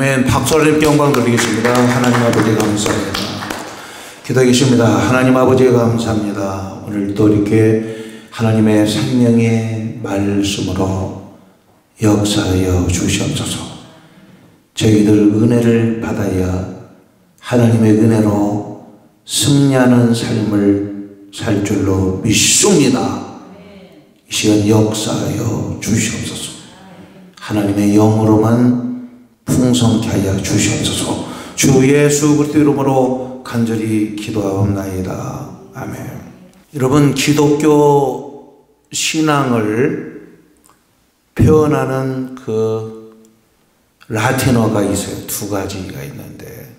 아멘. 박수 하나님께 영광 드리겠습니다. 하나님 아버지 감사합니다. 기도해 계십니다. 하나님 아버지 감사합니다. 오늘 또 이렇게 하나님의 생명의 말씀으로 역사하여 주시옵소서. 저희들 은혜를 받아야 하나님의 은혜로 승리하는 삶을 살 줄로 믿습니다. 이 시간 역사하여 주시옵소서. 하나님의 영으로만 풍성케 하여 주시옵소서. 주 예수 그리스도 이름으로 간절히 기도하옵나이다. 아멘. 여러분, 기독교 신앙을 표현하는 그 라틴어가 있어요. 두 가지가 있는데,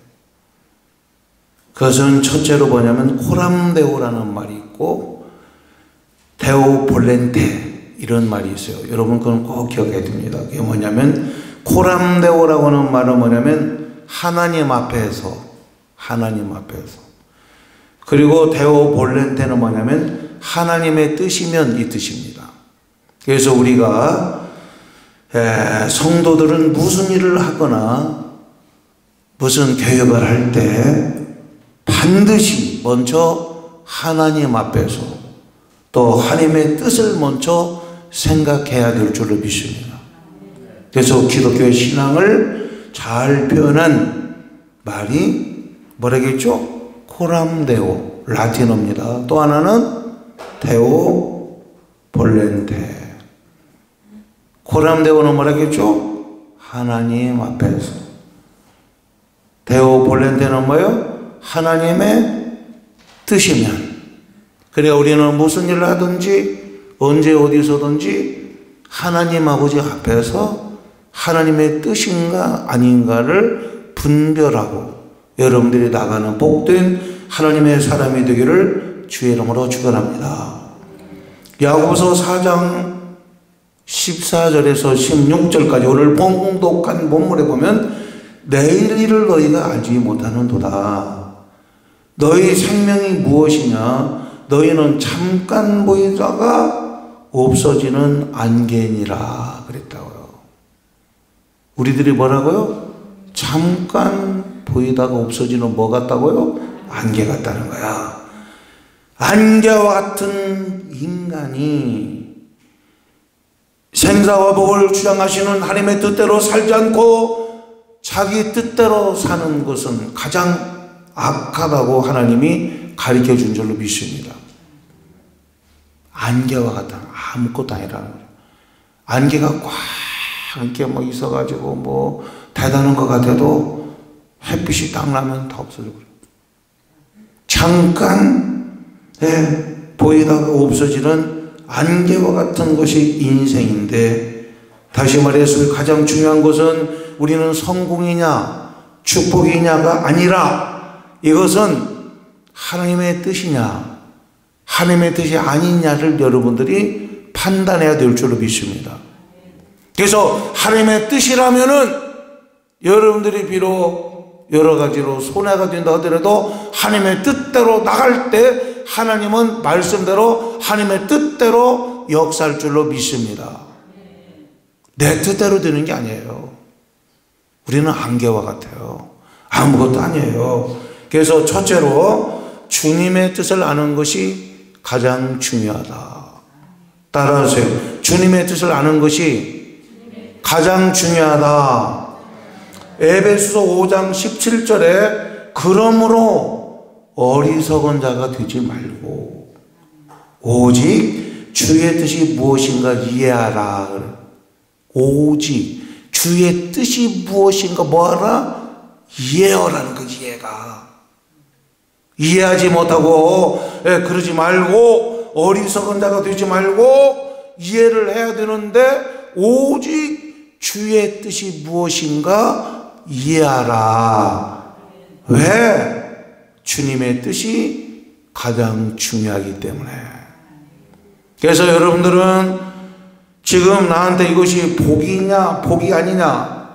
그것은 첫째로 뭐냐면 코람데오라는 말이 있고 데오 볼렌테 이런 말이 있어요. 여러분 그건 꼭 기억해야 됩니다. 그게 뭐냐면 코람데오라고 하는 말은 뭐냐면 하나님 앞에서, 그리고 데오 볼렌테는 뭐냐면 하나님의 뜻이면 이 뜻입니다. 그래서 우리가 성도들은 무슨 일을 하거나 무슨 교육을 할 때 반드시 먼저 하나님 앞에서 또 하나님의 뜻을 먼저 생각해야 될 줄로 믿습니다. 그래서 기독교의 신앙을 잘 표현한 말이 뭐라겠죠? 코람데오, 라틴어입니다. 또 하나는 데오 볼렌테. 코람데오는 뭐라겠죠? 하나님 앞에서. 데오 볼렌테는 뭐예요? 하나님의 뜻이면. 그래야 우리는 무슨 일을 하든지 언제 어디서든지 하나님 아버지 앞에서 하나님의 뜻인가 아닌가를 분별하고 여러분들이 나가는 복된 하나님의 사람이 되기를 주의 이름으로 축원합니다. 야고보서 4장 14절에서 16절까지 오늘 봉독한 본문에 보면 내일 일을 너희가 알지 못하는도다. 너희 생명이 무엇이냐? 너희는 잠깐 보이다가 없어지는 안개니라 그랬다고요. 우리들이 뭐라고요? 잠깐 보이다가 없어지는 뭐 같다고요? 안개 같다는 거야. 안개와 같은 인간이 생사와 복을 주장하시는 하나님의 뜻대로 살지 않고 자기 뜻대로 사는 것은 가장 악하다고 하나님이 가르쳐 준 줄로 믿습니다. 안개와 같다. 아무것도 아니라는 거예요. 안개가 꽉 이렇게 뭐 있어가지고 뭐 대단한 것 같아도 햇빛이 딱 나면 다 없어지고 그래요. 잠깐 보이다가 없어지는 안개와 같은 것이 인생인데, 다시 말해서 가장 중요한 것은 우리는 성공이냐 축복이냐가 아니라 이것은 하나님의 뜻이냐 하나님의 뜻이 아니냐를 여러분들이 판단해야 될 줄로 믿습니다. 그래서 하나님의 뜻이라면은 여러분들이 비록 여러 가지로 손해가 된다 하더라도 하나님의 뜻대로 나갈 때 하나님은 말씀대로 하나님의 뜻대로 역사할 줄로 믿습니다. 내 뜻대로 되는 게 아니에요. 우리는 안개와 같아요. 아무것도 아니에요. 그래서 첫째로 주님의 뜻을 아는 것이 가장 중요하다. 따라하세요. 주님의 뜻을 아는 것이 가장 중요하다. 에베소서 5장 17절에 그러므로 어리석은 자가 되지 말고 오직 주의 뜻이 무엇인가 이해하라. 오직 주의 뜻이 무엇인가 뭐하라? 이해하라는 거. 이해가 이해하지 못하고 그러지 말고 어리석은 자가 되지 말고 이해를 해야 되는데 오직 주의 뜻이 무엇인가 이해하라. 왜? 주님의 뜻이 가장 중요하기 때문에. 그래서 여러분들은 지금 나한테 이것이 복이냐 복이 아니냐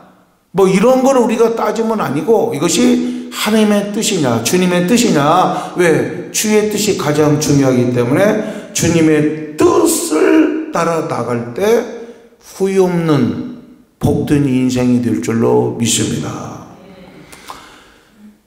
뭐 이런 걸 우리가 따지면 아니고 이것이 하나님의 뜻이냐 주님의 뜻이냐. 왜? 주의 뜻이 가장 중요하기 때문에 주님의 뜻을 따라 나갈 때 후회 없는 복된 인생이 될 줄로 믿습니다.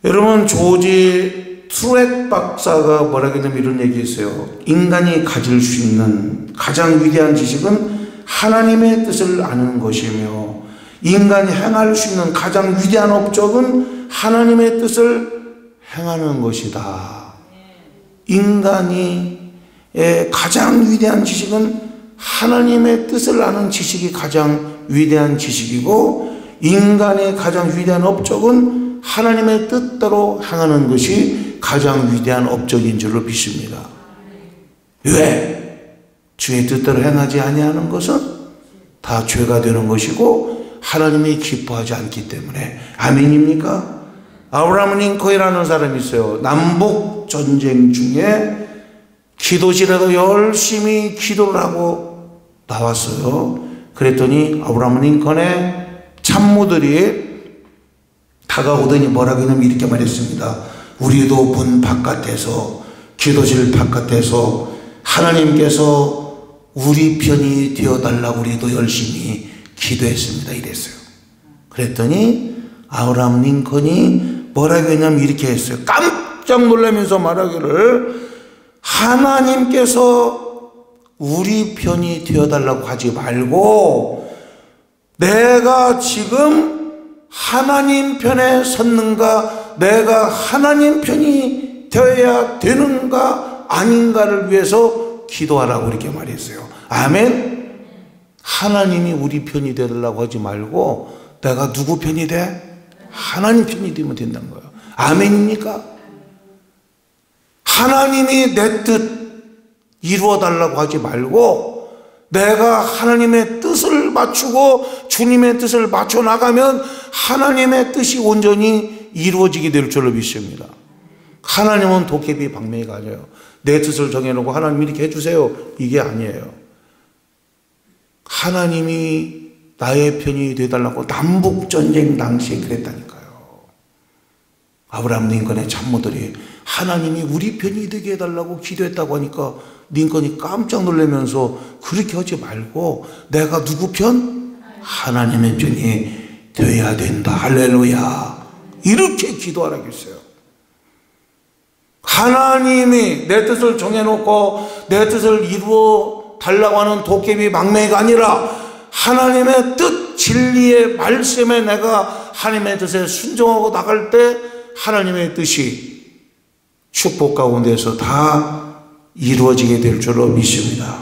여러분, 조지 트루엑 박사가 뭐라고 했냐면 이런 얘기했어요. 인간이 가질 수 있는 가장 위대한 지식은 하나님의 뜻을 아는 것이며, 인간이 행할 수 있는 가장 위대한 업적은 하나님의 뜻을 행하는 것이다. 인간이 가장 위대한 지식은 하나님의 뜻을 아는 지식이 가장 위대한 지식이고, 인간의 가장 위대한 업적은 하나님의 뜻대로 행하는 것이 가장 위대한 업적인 줄로 믿습니다. 왜? 주의 뜻대로 행하지 아니하는 것은 다 죄가 되는 것이고 하나님이 기뻐하지 않기 때문에. 아멘입니까? 아브라함 링컨이라는 사람이 있어요. 남북 전쟁 중에 기도실에서 열심히 기도를 하고 나왔어요. 그랬더니 아브라함 링컨의 참모들이 다가오더니 뭐라고 하냐면 이렇게 말했습니다. 우리도 문 바깥에서, 기도실 바깥에서 하나님께서 우리 편이 되어달라고 우리도 열심히 기도했습니다. 이랬어요. 그랬더니 아브라함 링컨이 뭐라고 했냐면 이렇게 했어요. 깜짝 놀라면서 말하기를, 하나님께서 우리 편이 되어달라고 하지 말고 내가 지금 하나님 편에 섰는가, 내가 하나님 편이 되어야 되는가 아닌가를 위해서 기도하라고 이렇게 말했어요. 아멘. 하나님이 우리 편이 되려고 하지 말고 내가 누구 편이 돼? 하나님 편이 되면 된다는 거예요. 아멘입니까? 하나님이 내 뜻 이루어 달라고 하지 말고 내가 하나님의 뜻을 맞추고 주님의 뜻을 맞춰 나가면 하나님의 뜻이 온전히 이루어지게 될 줄로 믿습니다. 하나님은 도깨비 방맹이가 아니에요. 내 뜻을 정해놓고 하나님 이렇게 해주세요, 이게 아니에요. 하나님이 나의 편이 되달라고 남북전쟁 당시에 그랬다니까요. 아브라함 링컨의 참모들이 하나님이 우리 편이 되게 해달라고 기도했다고 하니까 링컨이 깜짝 놀라면서 그렇게 하지 말고 내가 누구 편? 하나님의 편이 되어야 된다. 할렐루야. 이렇게 기도하라고 했어요. 하나님이 내 뜻을 정해놓고 내 뜻을 이루어 달라고 하는 도깨비 망매가 아니라 하나님의 뜻, 진리의 말씀에 내가 하나님의 뜻에 순종하고 나갈 때 하나님의 뜻이 축복 가운데서 다 이루어지게 될 줄로 믿습니다.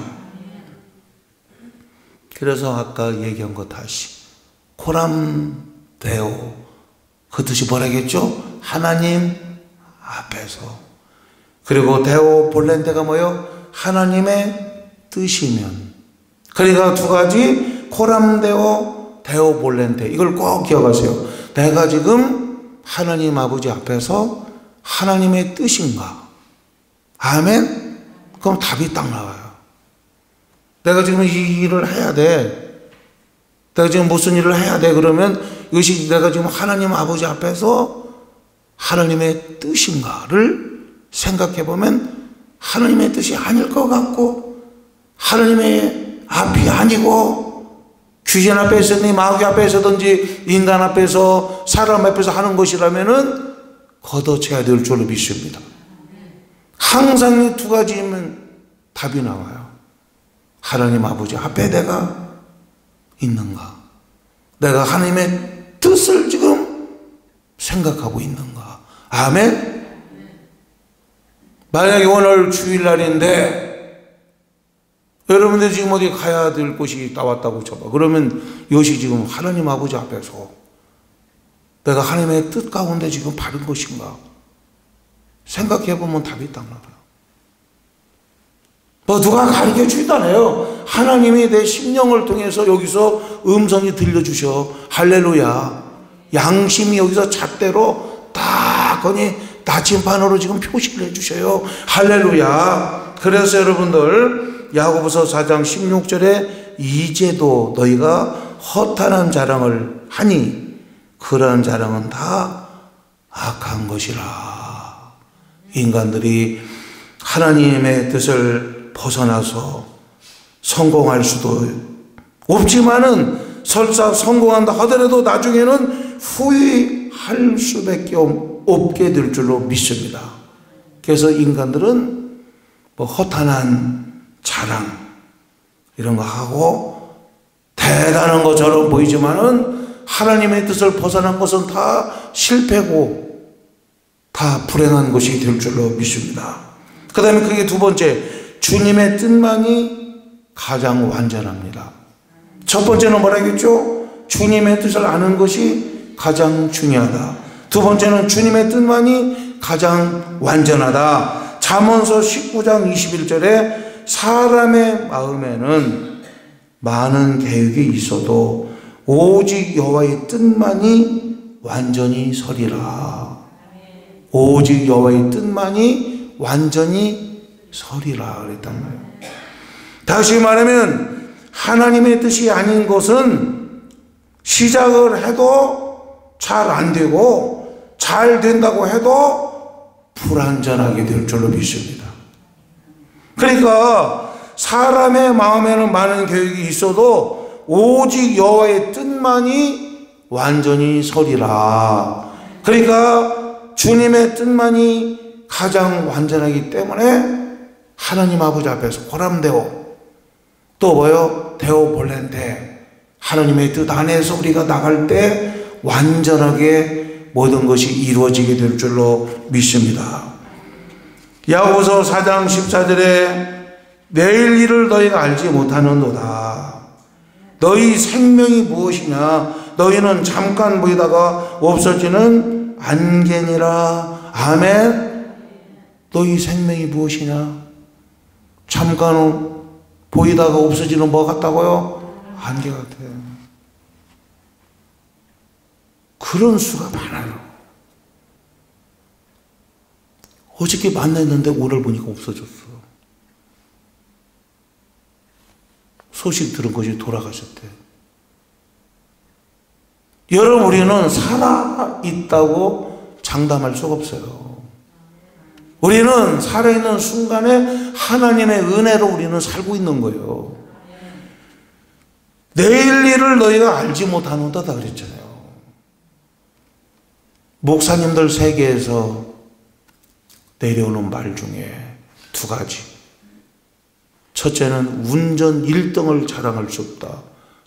그래서 아까 얘기한 거 다시 코람데오, 그 뜻이 뭐라겠죠? 하나님 앞에서. 그리고 데오 볼렌데가 뭐예요? 하나님의 뜻이면. 그러니까 두 가지, 코람데오, 데오 볼렌데, 이걸 꼭 기억하세요. 내가 지금 하나님 아버지 앞에서 하나님의 뜻인가? 아멘? 그럼 답이 딱 나와요. 내가 지금 이 일을 해야 돼. 내가 지금 무슨 일을 해야 돼. 그러면 이것이 내가 지금 하나님 아버지 앞에서 하나님의 뜻인가를 생각해 보면 하나님의 뜻이 아닐 것 같고, 하나님의 앞이 아니고 귀신 앞에 서든지 마귀 앞에 서든지 인간 앞에서 사람 앞에서 하는 것이라면은 걷어쳐야 될 줄로 믿습니다. 항상 이 두 가지면 답이 나와요. 하나님 아버지 앞에 내가 있는가? 내가 하나님의 뜻을 지금 생각하고 있는가? 아멘? 만약에 오늘 주일날인데 여러분들 지금 어디 가야 될 곳이 나왔다고 쳐봐. 그러면 이것이 지금 하나님 아버지 앞에서 내가 하나님의 뜻 가운데 지금 바른 것인가? 생각해보면 답이 딱 나와요. 뭐 누가 가르쳐 주다네요. 하나님이 내 심령을 통해서 여기서 음성이 들려주셔. 할렐루야. 양심이 여기서 잣대로 딱 거니 나침반으로 지금 표시를 해주셔요. 할렐루야. 그래서 여러분들 야고보서 4장 16절에 이제도 너희가 허탄한 자랑을 하니 그러한 자랑은 다 악한 것이라. 인간들이 하나님의 뜻을 벗어나서 성공할 수도 없지만은 설사 성공한다 하더라도 나중에는 후회할 수밖에 없게 될 줄로 믿습니다. 그래서 인간들은 뭐 허탄한 자랑 이런 거 하고 대단한 것처럼 보이지만은 하나님의 뜻을 벗어난 것은 다 실패고 다 불행한 것이 될 줄로 믿습니다. 그 다음에 그게 두 번째, 주님의 뜻만이 가장 완전합니다. 첫 번째는 뭐라 했죠? 주님의 뜻을 아는 것이 가장 중요하다. 두 번째는 주님의 뜻만이 가장 완전하다. 잠언서 19장 21절에 사람의 마음에는 많은 계획이 있어도 오직 여호와의 뜻만이 완전히 서리라. 오직 여호와의 뜻만이 완전히 서리라 그랬단 말이에요. 다시 말하면 하나님의 뜻이 아닌 것은 시작을 해도 잘 안 되고 잘 된다고 해도 불완전하게 될 줄로 믿습니다. 그러니까 사람의 마음에는 많은 계획이 있어도 오직 여호와의 뜻만이 완전히 서리라. 그러니까 주님의 뜻만이 가장 완전하기 때문에 하나님 아버지 앞에서 고람되어 또 뭐요? 데오 볼렌테 하나님의 뜻 안에서 우리가 나갈 때 완전하게 모든 것이 이루어지게 될 줄로 믿습니다. 야고보서 4장 14절에 내일 일을 너희가 알지 못하는도다. 너희 생명이 무엇이냐? 너희는 잠깐 보이다가 없어지는 안개니라. 아멘. 너희 생명이 무엇이냐? 잠깐 보이다가 없어지는 뭐 같다고요? 안개 같아요. 그런 수가 많아요. 어저께 만났는데 오늘 보니까 없어졌어. 소식 들은 것이 돌아가셨대. 여러분, 우리는 살아있다고 장담할 수가 없어요. 우리는 살아있는 순간에 하나님의 은혜로 우리는 살고 있는 거예요. 내일 일을 너희가 알지 못하는다 그랬잖아요. 목사님들 세계에서 내려오는 말 중에 두 가지. 첫째는 운전 1등을 자랑할 수 없다.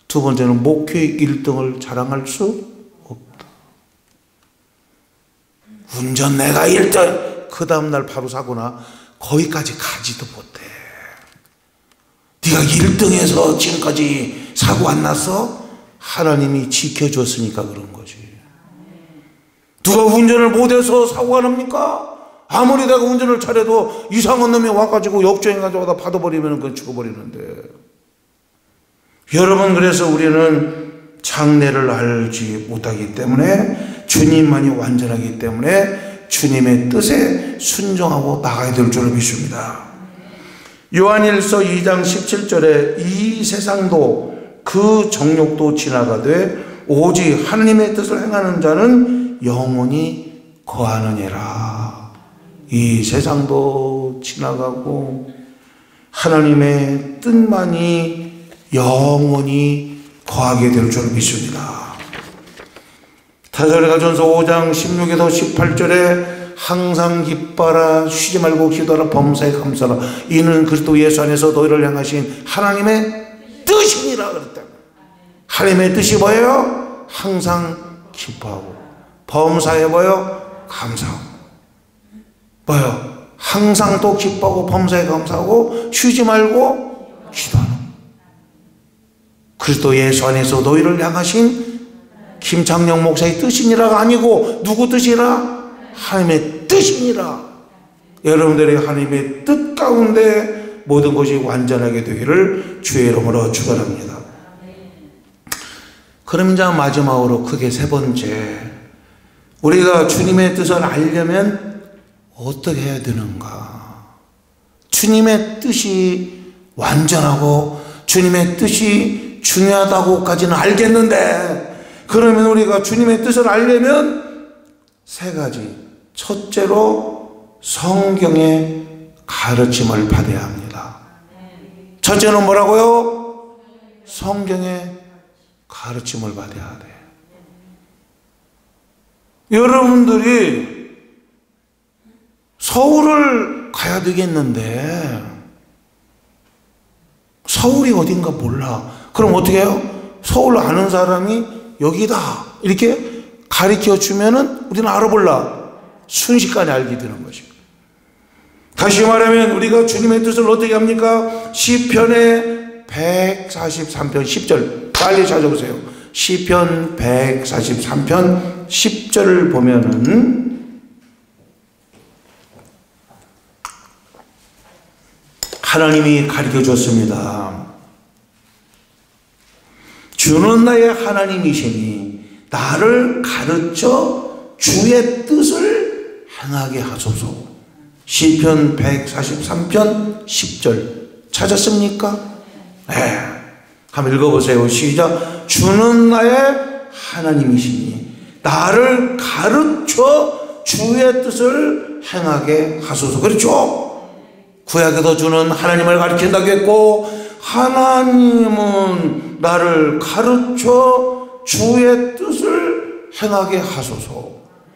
두 번째는 목회 1등을 자랑할 수 없다. 운전 내가 1등. 그 다음날 바로 사고나 거기까지 가지도 못해. 네가 1등에서 지금까지 사고 안 났어? 하나님이 지켜줬으니까 그런 거지. 누가 운전을 못해서 사고가 납니까? 아무리 내가 운전을 잘해도 이상한 놈이 와가지고 역주행해가지고 다 받아버리면 그건 죽어버리는데. 여러분, 그래서 우리는 장래를 알지 못하기 때문에 주님만이 완전하기 때문에 주님의 뜻에 순종하고 나가야 될 줄을 믿습니다. 요한일서 2장 17절에 이 세상도 그 정욕도 지나가되 오직 하나님의 뜻을 행하는 자는 영원히 거하느니라. 이 세상도 지나가고 하나님의 뜻만이 영원히 거하게 될 줄을 믿습니다. 데살로니가전서 5장 16에서 18절에 항상 기뻐라, 쉬지 말고 기도하라, 범사에 감사하라. 이는 그리스도 예수 안에서 너희를 향하신 하나님의 뜻이니라 그랬다. 하나님의 뜻이 뭐예요? 항상 기뻐하고 범사에 뭐예요? 감사하고. 뭐예요? 항상 또 기뻐하고 범사에 감사하고 쉬지 말고 기도하라. 그리스도 예수 안에서 너희를 향하신 김창녕 목사의 뜻이니라가 아니고 누구 뜻이라? 하나님의 뜻이니라. 여러분들의 하나님의 뜻 가운데 모든 것이 완전하게 되기를 주의 이름으로 축원합니다. 그럼 이제 마지막으로 크게 세 번째, 우리가 주님의 뜻을 알려면 어떻게 해야 되는가? 주님의 뜻이 완전하고 주님의 뜻이 중요하다고까지는 알겠는데, 그러면 우리가 주님의 뜻을 알려면 세 가지. 첫째로 성경의 가르침을 받아야 합니다. 첫째는 뭐라고요? 성경의 가르침을 받아야 돼. 여러분들이 서울을 가야 되겠는데 서울이 어딘가 몰라. 그럼 어떻게 해요? 서울 아는 사람이 여기다 이렇게 가르쳐 주면은 우리는 알아볼라. 순식간에 알게 되는 것이죠. 다시 말하면 우리가 주님의 뜻을 어떻게 합니까? 시편의 143편 10절 빨리 찾아보세요. 시편 143편 10절을 보면은 하나님이 가르쳐 줬습니다. 주는 나의 하나님이시니 나를 가르쳐 주의 뜻을 행하게 하소서. 시편 143편 10절 찾았습니까? 네. 한번 읽어보세요. 시작. 주는 나의 하나님이시니 나를 가르쳐 주의 뜻을 행하게 하소서. 그렇죠? 구약에도 주는 하나님을 가르친다고 했고 하나님은 나를 가르쳐 주의 뜻을 행하게 하소서.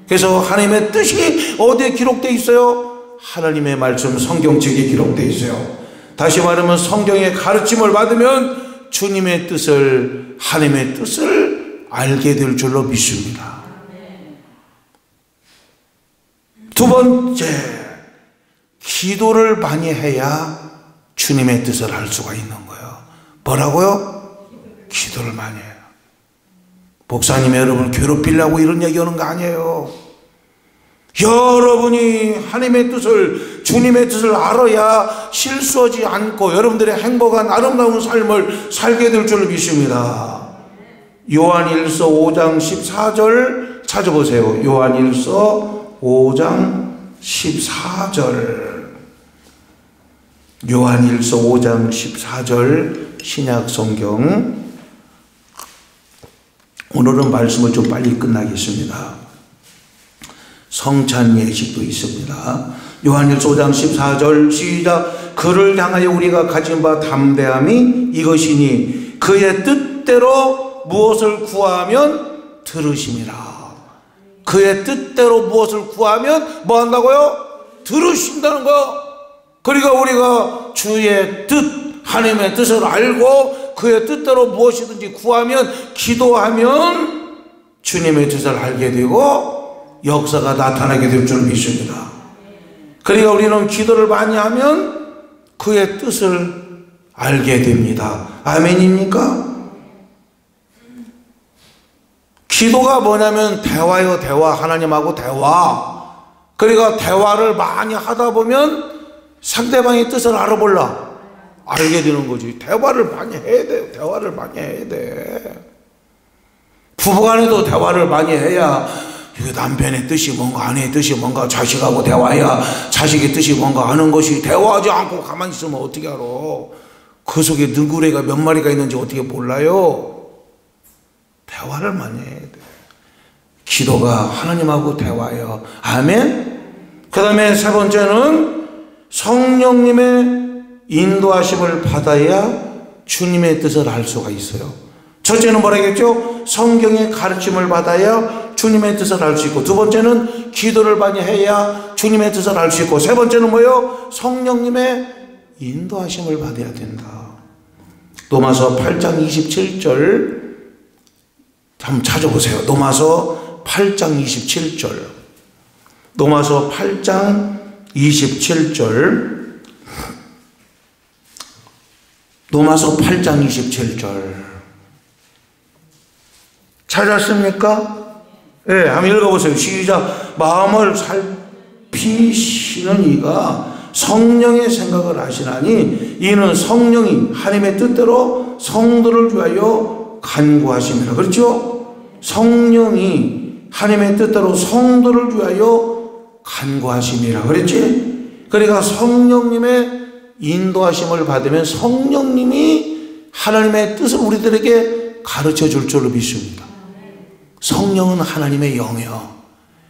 그래서 하나님의 뜻이 어디에 기록되어 있어요? 하나님의 말씀 성경책에 기록되어 있어요. 다시 말하면 성경의 가르침을 받으면 주님의 뜻을, 하나님의 뜻을 알게 될 줄로 믿습니다. 두 번째, 기도를 많이 해야 주님의 뜻을 알 수가 있는 거예요. 뭐라고요? 기도를 많이 해요. 목사님 여러분 괴롭히려고 이런 얘기하는 거 아니에요. 여러분이 하나님의 뜻을, 주님의 뜻을 알아야 실수하지 않고 여러분들의 행복한 아름다운 삶을 살게 될 줄로 믿습니다. 요한일서 5장 14절 찾아보세요. 요한일서 5장 14절. 요한일서 5장 14절 신약성경. 오늘은 말씀을 좀 빨리 끝나겠습니다. 성찬 예식도 있습니다. 요한일서 5장 14절 시작. 그를 향하여 우리가 가진 바 담대함이 이것이니 그의 뜻대로 무엇을 구하면 들으심이라. 그의 뜻대로 무엇을 구하면 뭐 한다고요? 들으신다는 거. 그러니까 우리가 주의 뜻, 하나님의 뜻을 알고 그의 뜻대로 무엇이든지 구하면, 기도하면 주님의 뜻을 알게 되고 역사가 나타나게 될 줄 믿습니다. 그러니까 우리는 기도를 많이 하면 그의 뜻을 알게 됩니다. 아멘입니까? 기도가 뭐냐면 대화요, 대화. 하나님하고 대화. 그러니까 대화를 많이 하다 보면 상대방의 뜻을 알아볼라. 알게 되는 거지. 대화를 많이 해야 돼요. 대화를 많이 해야 돼. 부부간에도 대화를 많이 해야 이게 남편의 뜻이 뭔가, 아내의 뜻이 뭔가, 자식하고 대화해야 자식의 뜻이 뭔가 아는 것이. 대화하지 않고 가만히 있으면 어떻게 알아? 그 속에 능구레가 몇 마리가 있는지 어떻게 몰라요? 대화를 많이 해야 돼. 기도가 하나님하고 대화해요. 아멘? 그 다음에 세 번째는 성령님의 인도하심을 받아야 주님의 뜻을 알 수가 있어요. 첫째는 뭐라겠죠? 성경의 가르침을 받아야 주님의 뜻을 알 수 있고, 두 번째는 기도를 많이 해야 주님의 뜻을 알 수 있고, 세 번째는 뭐예요? 성령님의 인도하심을 받아야 된다. 로마서 8장 27절 한번 찾아보세요. 로마서 8장 27절. 로마서 8장 27절. 로마서 8장 27절. 찾았습니까? 예, 네, 한번 읽어보세요. 시작. 마음을 살피시는 이가 성령의 생각을 아시나니 이는 성령이 하나님의 뜻대로 성도를 위하여 간구하심이라. 그렇죠? 성령이 하나님의 뜻대로 성도를 위하여 간구하심이라 그랬지? 그러니까 성령님의 인도하심을 받으면 성령님이 하나님의 뜻을 우리들에게 가르쳐 줄 줄로 믿습니다. 성령은 하나님의 영이요.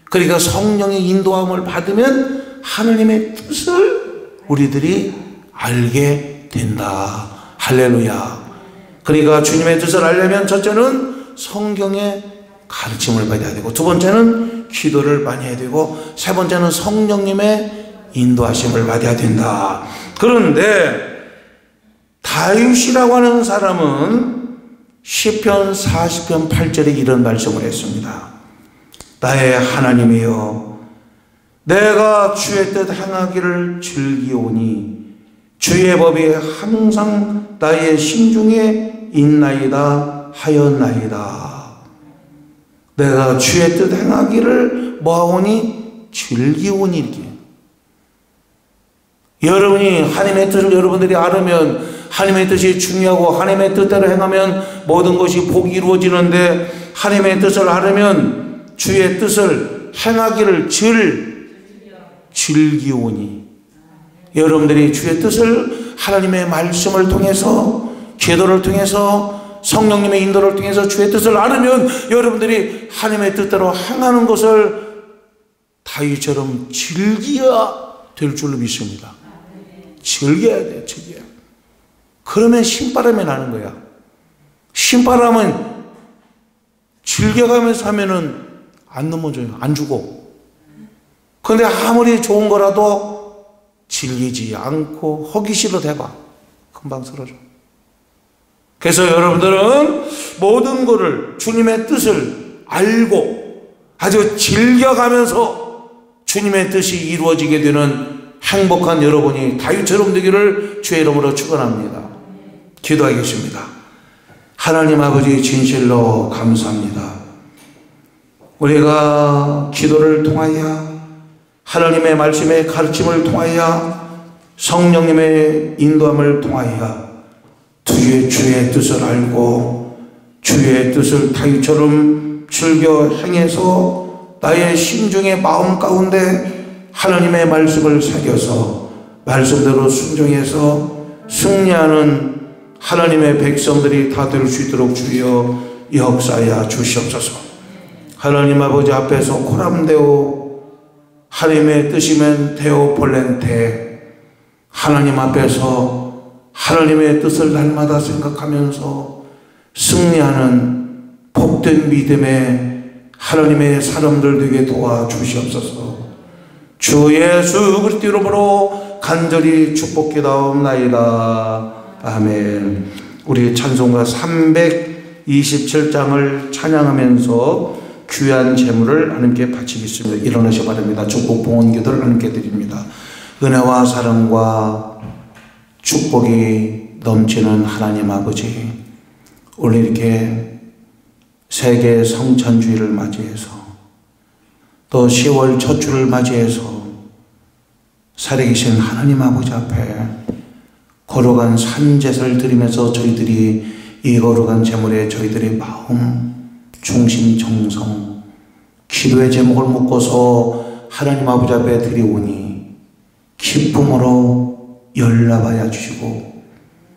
그러니까 성령의 인도함을 받으면 하나님의 뜻을 우리들이 알게 된다. 할렐루야. 그러니까 주님의 뜻을 알려면 첫째는 성경의 가르침을 받아야 되고, 두 번째는 기도를 많이 해야 되고, 세 번째는 성령님의 인도하심을 받아야 된다. 그런데 다윗이라고 하는 사람은 시편 40편 8절에 이런 말씀을 했습니다. 나의 하나님이여, 내가 주의 뜻 행하기를 즐기오니 주의 법이 항상 나의 심중에 있나이다 하였나이다. 내가 주의 뜻 행하기를 뭐하오니? 즐기오니. 이렇게. 여러분이 하나님의 뜻을 여러분들이 알으면, 하나님의 뜻이 중요하고 하나님의 뜻대로 행하면 모든 것이 복이 이루어지는데, 하나님의 뜻을 알으면 주의 뜻을 행하기를 즐기오니. 여러분들이 주의 뜻을 하나님의 말씀을 통해서, 기도를 통해서, 성령님의 인도를 통해서 주의 뜻을 알으면 여러분들이 하나님의 뜻대로 행하는 것을 다윗처럼 즐겨야 될 줄로 믿습니다. 즐겨야 돼, 즐겨야. 그러면 신바람이 나는 거야. 신바람은 즐겨가면서 하면은 안 넘어져요. 안 죽어. 그런데 아무리 좋은 거라도 즐기지 않고 허기 싫어도 해봐. 금방 쓰러져. 그래서 여러분들은 모든 것을 주님의 뜻을 알고 아주 즐겨가면서 주님의 뜻이 이루어지게 되는 행복한 여러분이 다윗처럼 되기를 주의 이름으로 축원합니다. 기도하겠습니다. 하나님 아버지, 진실로 감사합니다. 우리가 기도를 통하여, 하나님의 말씀의 가르침을 통하여, 성령님의 인도함을 통하여 주의 뜻을 알고 주의 뜻을 다윗처럼 즐겨 행해서 나의 심중의 마음 가운데 하나님의 말씀을 새겨서 말씀대로 순종해서 승리하는 하나님의 백성들이 다 될 수 있도록 주여 역사하여 주시옵소서. 하나님 아버지 앞에서 코람데오, 하나님의 뜻이면 데오 볼렌테, 하나님 앞에서 하나님의 뜻을 날마다 생각하면서 승리하는 복된 믿음의 하나님의 사람들 되게 도와주시옵소서. 주 예수 그리스도 이름으로 간절히 축복기도하옵나이다. 아멘. 우리 찬송가 327장을 찬양하면서 귀한 제물을 하나님께 바치겠습니다. 일어나셔 바랍니다. 축복 봉헌 기도를 하나님께 드립니다. 은혜와 사랑과 축복이 넘치는 하나님 아버지, 오늘 이렇게 세계 성찬주의를 맞이해서 또 10월 첫 주를 맞이해서 살아계신 하나님 아버지 앞에 거룩한 산제사를 드리면서 저희들이 이 거룩한 제물에 저희들의 마음, 중심, 정성, 기도의 제목을 묶어서 하나님 아버지 앞에 드리오니 기쁨으로 열납하여 주시고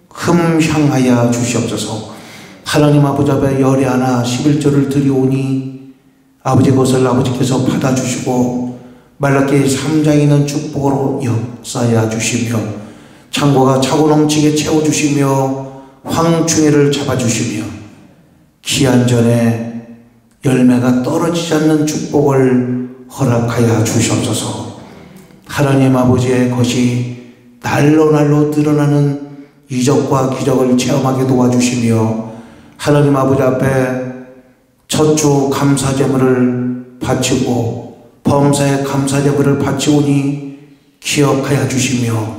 흠향하여 주시옵소서. 하나님 아버지 앞에 열이 하나 11조를 드리오니 아버지 것을 아버지께서 받아주시고 말라기 3장에 있는 축복으로 역사하여 주시며 창고가 차고 넘치게 채워주시며 황충이를 잡아주시며 기한 전에 열매가 떨어지지 않는 축복을 허락하여 주시옵소서. 하나님 아버지의 것이 날로 드러나는 이적과 기적을 체험하게 도와주시며 하나님 아버지 앞에 첫 주 감사제물을 바치고 범사의 감사제물을 바치오니 기억하여 주시며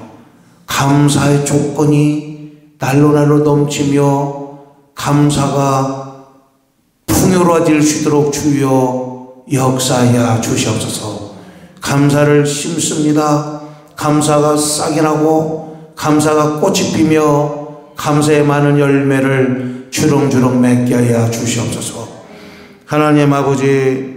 감사의 조건이 날로 넘치며 감사가 풍요로워질 수 있도록 주여 역사하여 주시옵소서. 감사를 심습니다. 감사가 싹이 나고 감사가 꽃이 피며 감사의 많은 열매를 주렁주렁 맺게 하여 주시옵소서. 하나님 아버지,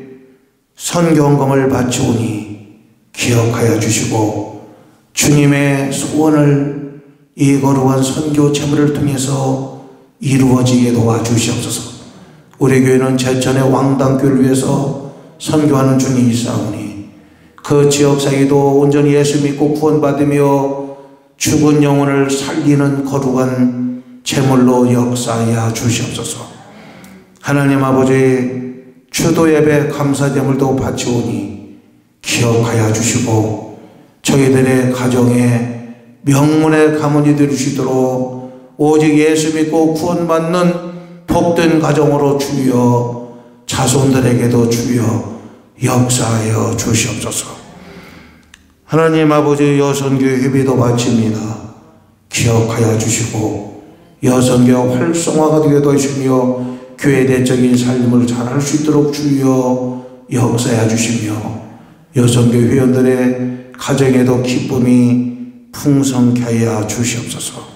선교헌금을 바치오니 기억하여 주시고 주님의 소원을 이 거룩한 선교 제물을 통해서 이루어지게 도와주시옵소서. 우리 교회는 제천의 왕당교를 위해서 선교하는 중이 있사오니 그 지역사회도 온전히 예수 믿고 구원받으며 죽은 영혼을 살리는 거룩한 제물로 역사하여 주시옵소서. 하나님 아버지, 추도 예배 감사 제물도 바치오니 기억하여 주시고 저희들의 가정에 명문의 가문이 되시도록 오직 예수 믿고 구원받는 복된 가정으로 주여 자손들에게도 주여 역사하여 주시옵소서. 하나님 아버지, 여선교회 회비도 바칩니다. 기억하여 주시고 여선교회 활성화가 되게 도와주시며 교회 내적인 삶을 잘할 수 있도록 주여 역사해 주시며 여선교회 회원들의 가정에도 기쁨이 풍성케 하여 주시옵소서.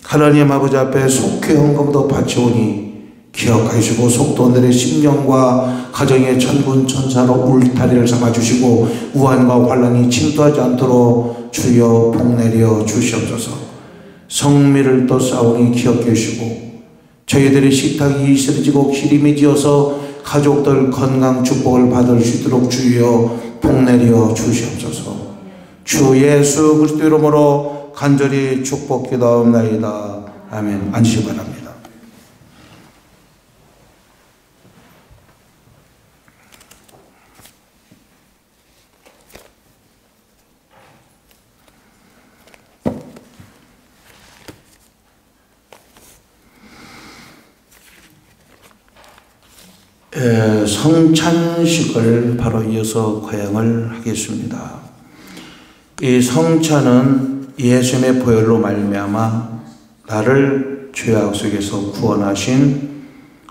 하나님 아버지 앞에 속회 헌금도 바치오니 기억하여 주시고 속도원들의 심령과 가정의 천군 천사로 울타리를 삼아주시고 우환과 환란이 침투하지 않도록 주여 복내려 주시옵소서. 성미를 또 쌓으니 기억해 주시고 저희들의 식탁이 이스러지고 기름이 지어서 가족들 건강 축복을 받을 수 있도록 주여 복내려 주시옵소서. 주 예수 그리스도 이름으로 간절히 축복 기도하옵나이다. 아멘. 앉으시기 바랍니다. 성찬식을 바로 이어서 거행을 하겠습니다. 이 성찬은 예수님의 보혈로 말미암아 나를 죄악 속에서 구원하신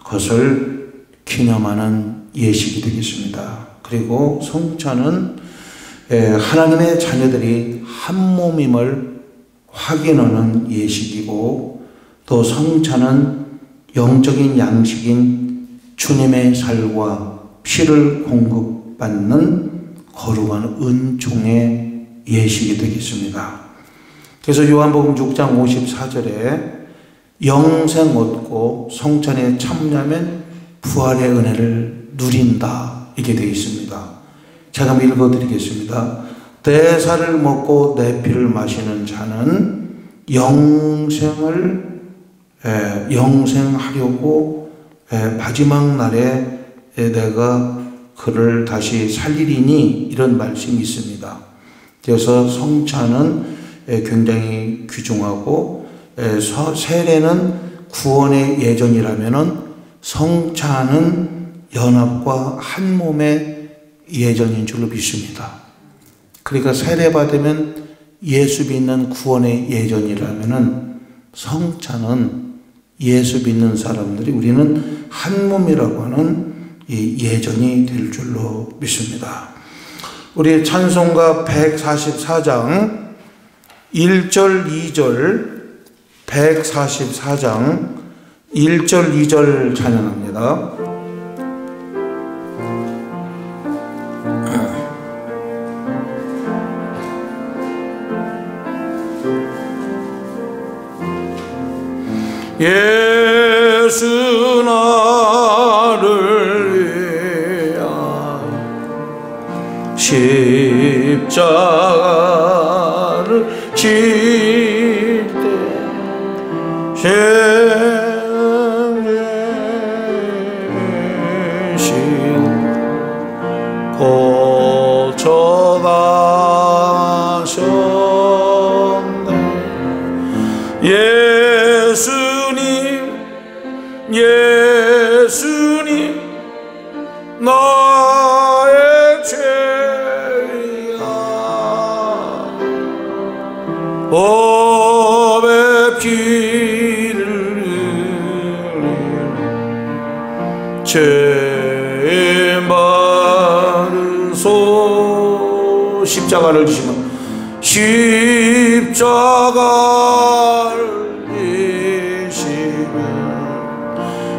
것을 기념하는 예식이 되겠습니다. 그리고 성찬은 하나님의 자녀들이 한 몸임을 확인하는 예식이고, 또 성찬은 영적인 양식인 주님의 살과 피를 공급받는 거룩한 은총의 예식이 되겠습니다. 그래서 요한복음 6장 54절에 영생 얻고 성찬에 참여하면 부활의 은혜를 누린다 이렇게 되어 있습니다. 제가 한번 읽어드리겠습니다. 내 살을 먹고 내 피를 마시는 자는 영생하려고 마지막 날에 내가 그를 다시 살리리니 이런 말씀이 있습니다. 그래서 성찬은 굉장히 귀중하고 세례는 구원의 예전이라면 성찬은 연합과 한 몸의 예전인 줄로 믿습니다. 그러니까 세례 받으면 예수 믿는 구원의 예전이라면 성찬은 예수 믿는 사람들이 우리는 한 몸이라고 하는 이 예전이 될 줄로 믿습니다. 우리 찬송가 144장 1절 2절 144장 1절 2절 찬양합니다. 예수 나를 위한 십자가를 질 때 생계신 고쳐가셨네. 예수님 나의 죄야 법의 피를 죄 많은 소 십자가를 지시면 십자가를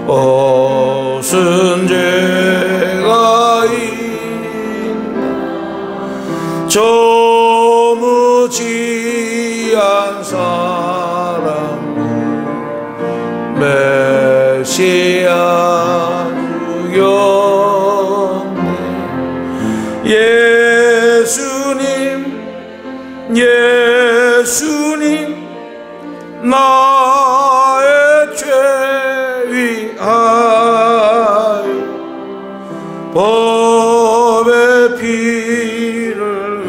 무슨 죄가 있나 저 무지한 사람 메시아 죽였네. 예수님 나의 법의 피를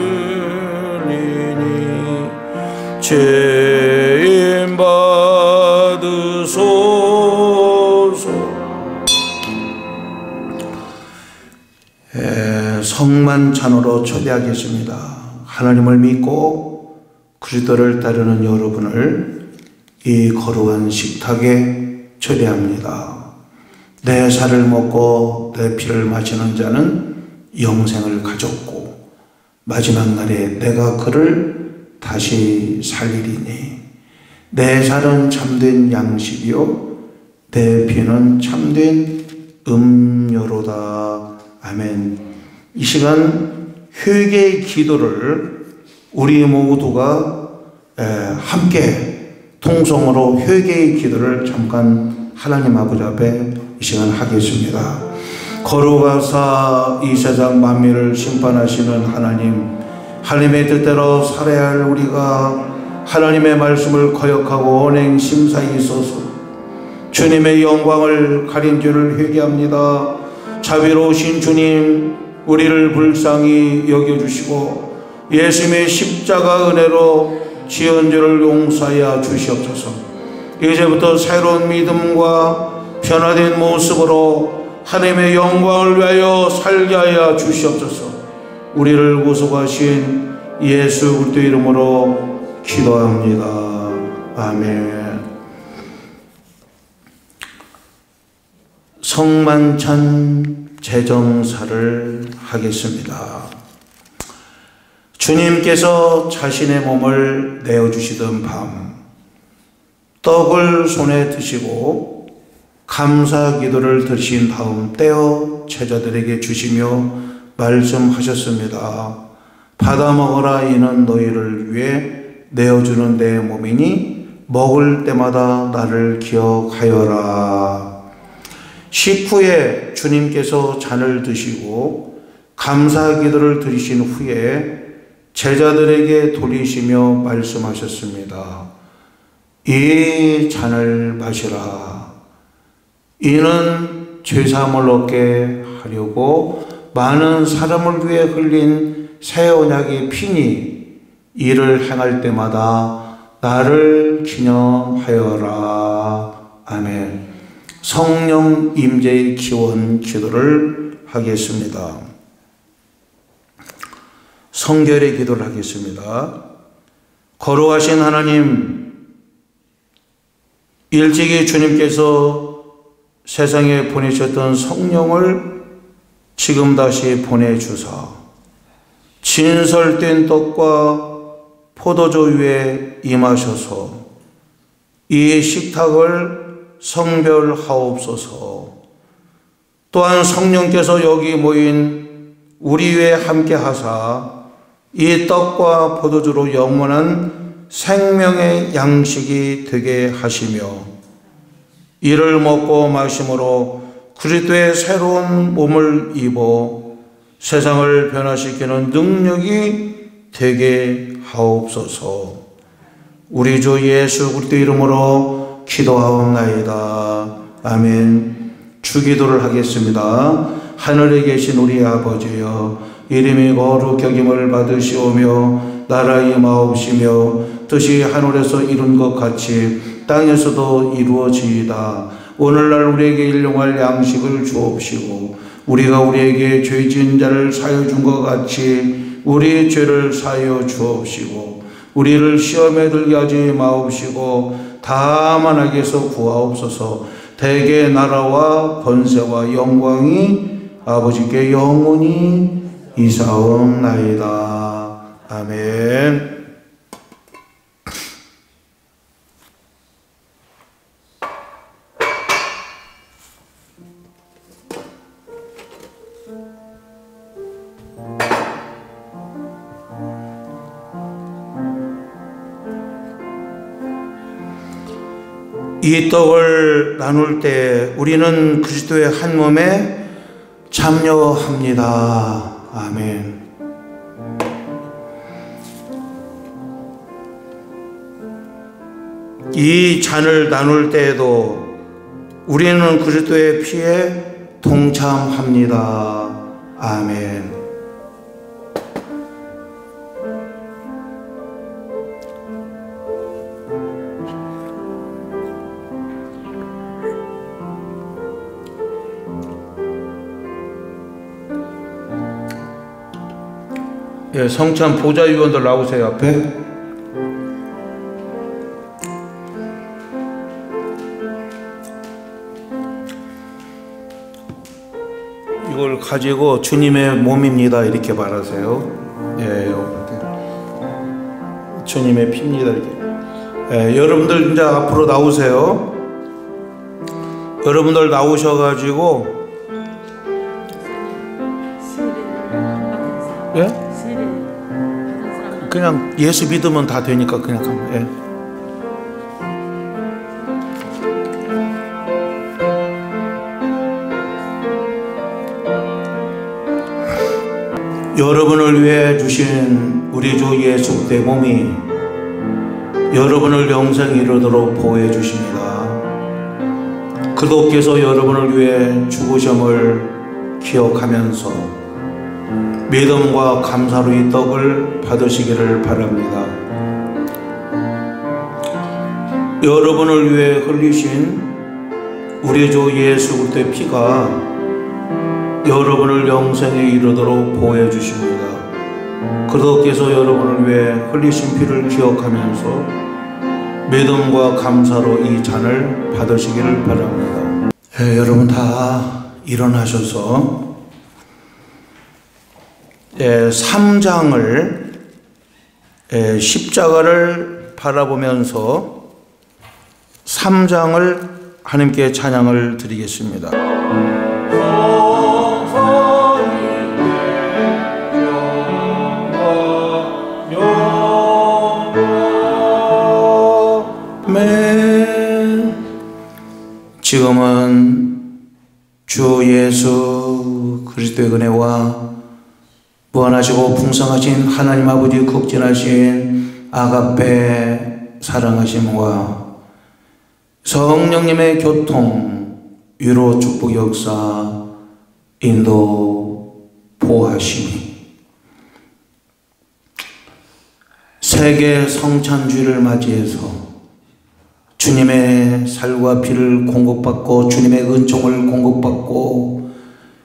흘리니 죄인 받으소서. 성만찬으로 초대하겠습니다. 하나님을 믿고 그리스도를 따르는 여러분을 이 거룩한 식탁에 초대합니다. 내 살을 먹고 내 피를 마시는 자는 영생을 가졌고 마지막 날에 내가 그를 다시 살리리니 내 살은 참된 양식이요 내 피는 참된 음료로다. 아멘. 이 시간 회개의 기도를 우리 모두가 함께 통성으로 회개의 기도를 잠깐 하나님 아버지 앞에 이 시간 하겠습니다. 거룩하사 이 세상 만민을 심판하시는 하나님, 하나님의 뜻대로 살아야 할 우리가 하나님의 말씀을 거역하고 언행 심사에 있어서 주님의 영광을 가린 죄를 회개합니다. 자비로우신 주님, 우리를 불쌍히 여겨주시고 예수님의 십자가 은혜로 지은 죄를 용서하여 주시옵소서. 이제부터 새로운 믿음과 변화된 모습으로 하나님의 영광을 위하여 살게 하여 주시옵소서. 우리를 구속하신 예수 그리스도 이름으로 기도합니다. 아멘. 성만찬 제정사를 하겠습니다. 주님께서 자신의 몸을 내어주시던 밤 떡을 손에 드시고 감사 기도를 드리신 다음 떼어 제자들에게 주시며 말씀하셨습니다. 받아 먹어라. 이는 너희를 위해 내어주는 내 몸이니 먹을 때마다 나를 기억하여라. 식후에 주님께서 잔을 드시고 감사 기도를 드리신 후에 제자들에게 돌리시며 말씀하셨습니다. 이 잔을 마시라. 이는 죄사함을 얻게 하려고 많은 사람을 위해 흘린 새 언약의 피니 이를 행할 때마다 나를 기념하여라. 아멘. 성령 임재의 기원 기도를 하겠습니다. 성결의 기도를 하겠습니다. 거룩하신 하나님, 일찍이 주님께서 세상에 보내셨던 성령을 지금 다시 보내주사 진설된 떡과 포도주 위에 임하셔서 이 식탁을 성별하옵소서. 또한 성령께서 여기 모인 우리 위에 함께 하사 이 떡과 포도주로 영원한 생명의 양식이 되게 하시며 이를 먹고 마심으로 그리스도의 새로운 몸을 입어 세상을 변화시키는 능력이 되게 하옵소서. 우리 주 예수 그리스도 이름으로 기도하옵나이다. 아멘. 주기도를 하겠습니다. 하늘에 계신 우리 아버지여, 이름이 거룩히 여김을 받으시오며 나라 임하옵시며 뜻이 하늘에서 이룬 것 같이 땅에서도 이루어지이다. 오늘날 우리에게 일용할 양식을 주옵시고 우리가 우리에게 죄 지은 자를 사하여 준 것 같이 우리 죄를 사하여 주옵시고 우리를 시험에 들게 하지 마옵시고 다만 악에서 구하옵소서. 대개 나라와 번세와 영광이 아버지께 영원히 이사옵나이다. 아멘. 이 떡을 나눌 때 우리는 그리스도의 한 몸에 참여합니다. 아멘. 이 잔을 나눌 때에도 우리는 그리스도의 피에 동참합니다. 아멘. 예, 성찬 보좌위원들 나오세요, 앞에. 이걸 가지고 주님의 몸입니다 이렇게 말하세요. 예, 주님의 피입니다 이렇게. 예, 여러분들 이제 앞으로 나오세요. 여러분들 나오셔가지고 예? 그냥 예수 믿으면 다 되니까 그냥 가면. 예. 여러분을 위해 주신 우리 주 예수 그리스도의 몸이 여러분을 영생에 이르도록 보호해 주십니다. 그도께서 여러분을 위해 죽으심을 기억하면서 믿음과 감사로 이 떡을 받으시기를 바랍니다. 여러분을 위해 흘리신 우리 주 예수 그리스도의 피가 여러분을 영생에 이르도록 보호해 주십니다. 그도께서 여러분을 위해 흘리신 피를 기억하면서 믿음과 감사로 이 잔을 받으시기를 바랍니다. 예, 여러분 다 일어나셔서 3장을 십자가를 바라보면서 3장을 하나님께 찬양을 드리겠습니다. 지금은 주 예수 그리스도의 은혜와 무한하시고 풍성하신 하나님 아버지 극진하신 아가페 사랑하심과 성령님의 교통 위로 축복 역사 인도 보호하심이 세계 성찬주의를 맞이해서 주님의 살과 피를 공급받고 주님의 은총을 공급받고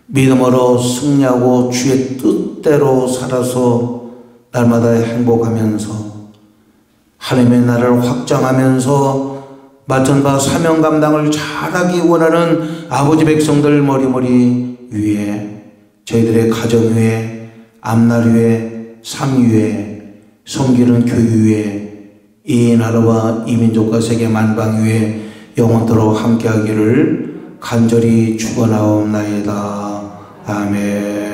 믿음으로 승리하고 주의 뜻대로 살아서 날마다 행복하면서 하나님의 나라를 확장하면서 맡은 바 사명 감당을 잘하기 원하는 아버지 백성들 머리머리 위에 저희들의 가정 위에 앞날 위에 삶 위에 섬기는 교회 위에 이 나라와 이 민족과 세계 만방 위에 영원토록 함께하기를 간절히 축원하옵나이다. 아멘.